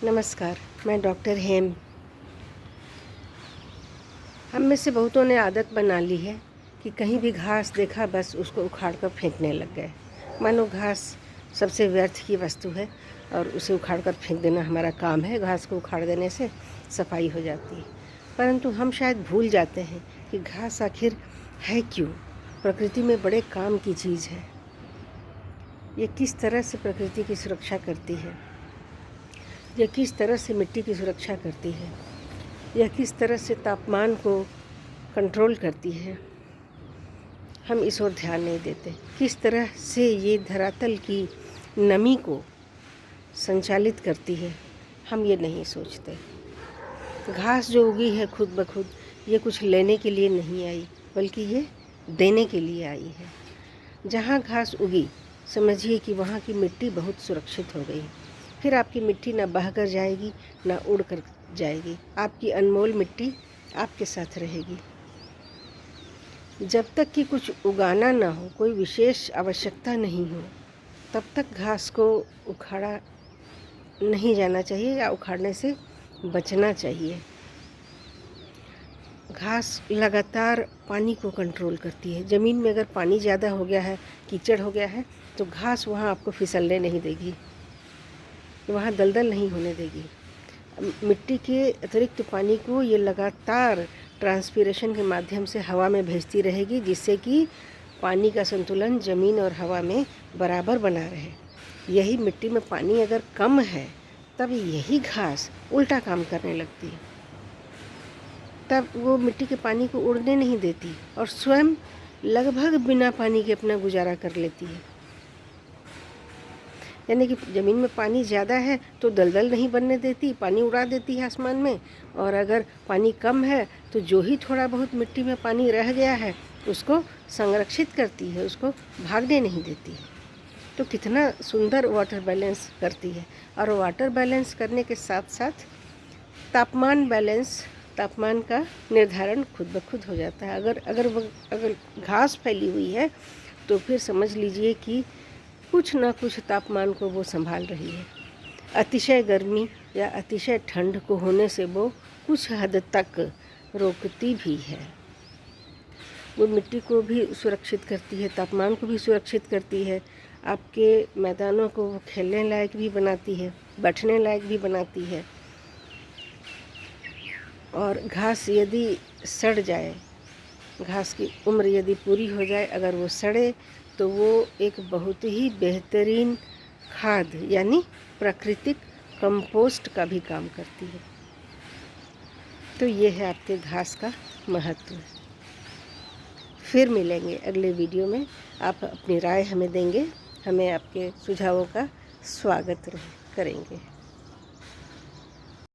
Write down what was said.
नमस्कार, मैं डॉक्टर हेम। हम में से बहुतों ने आदत बना ली है कि कहीं भी घास देखा बस उसको उखाड़ कर फेंकने लग गए। मानो घास सबसे व्यर्थ की वस्तु है और उसे उखाड़ कर फेंक देना हमारा काम है। घास को उखाड़ देने से सफाई हो जाती है, परंतु हम शायद भूल जाते हैं कि घास आखिर है क्यों। प्रकृति में बड़े काम की चीज़ है। ये किस तरह से प्रकृति की सुरक्षा करती है, यह किस तरह से मिट्टी की सुरक्षा करती है, यह किस तरह से तापमान को कंट्रोल करती है, हम इस ओर ध्यान नहीं देते। किस तरह से ये धरातल की नमी को संचालित करती है, हम ये नहीं सोचते। घास जो उगी है खुद ब खुद, ये कुछ लेने के लिए नहीं आई, बल्कि ये देने के लिए आई है। जहाँ घास उगी, समझिए कि वहाँ की मिट्टी बहुत सुरक्षित हो गई। फिर आपकी मिट्टी ना बह कर जाएगी, ना उड़ कर जाएगी। आपकी अनमोल मिट्टी आपके साथ रहेगी। जब तक कि कुछ उगाना ना हो, कोई विशेष आवश्यकता नहीं हो, तब तक घास को उखाड़ा नहीं जाना चाहिए या उखाड़ने से बचना चाहिए। घास लगातार पानी को कंट्रोल करती है। ज़मीन में अगर पानी ज़्यादा हो गया है, कीचड़ हो गया है, तो घास वहाँ आपको फिसलने नहीं देगी, वहाँ दलदल नहीं होने देगी। मिट्टी के अतिरिक्त पानी को ये लगातार ट्रांसपीरेशन के माध्यम से हवा में भेजती रहेगी, जिससे कि पानी का संतुलन ज़मीन और हवा में बराबर बना रहे। यही मिट्टी में पानी अगर कम है, तब यही घास उल्टा काम करने लगती है। तब वो मिट्टी के पानी को उड़ने नहीं देती और स्वयं लगभग बिना पानी के अपना गुजारा कर लेती है। यानी कि ज़मीन में पानी ज़्यादा है तो दलदल नहीं बनने देती, पानी उड़ा देती है आसमान में। और अगर पानी कम है तो जो ही थोड़ा बहुत मिट्टी में पानी रह गया है उसको संरक्षित करती है, उसको भागने नहीं देती है। तो कितना सुंदर वाटर बैलेंस करती है। और वाटर बैलेंस करने के साथ साथ तापमान का निर्धारण खुद ब खुद हो जाता है। अगर घास फैली हुई है तो फिर समझ लीजिए कि कुछ ना कुछ तापमान को वो संभाल रही है। अतिशय गर्मी या अतिशय ठंड को होने से वो कुछ हद तक रोकती भी है। वो मिट्टी को भी सुरक्षित करती है, तापमान को भी सुरक्षित करती है। आपके मैदानों को वो खेलने लायक भी बनाती है, बैठने लायक भी बनाती है। और घास यदि सड़ जाए, घास की उम्र यदि पूरी हो जाए, अगर वो सड़े तो वो एक बहुत ही बेहतरीन खाद यानी प्राकृतिक कंपोस्ट का भी काम करती है। तो ये है आपके घास का महत्व। फिर मिलेंगे अगले वीडियो में। आप अपनी राय हमें देंगे, हमें आपके सुझावों का स्वागत करेंगे।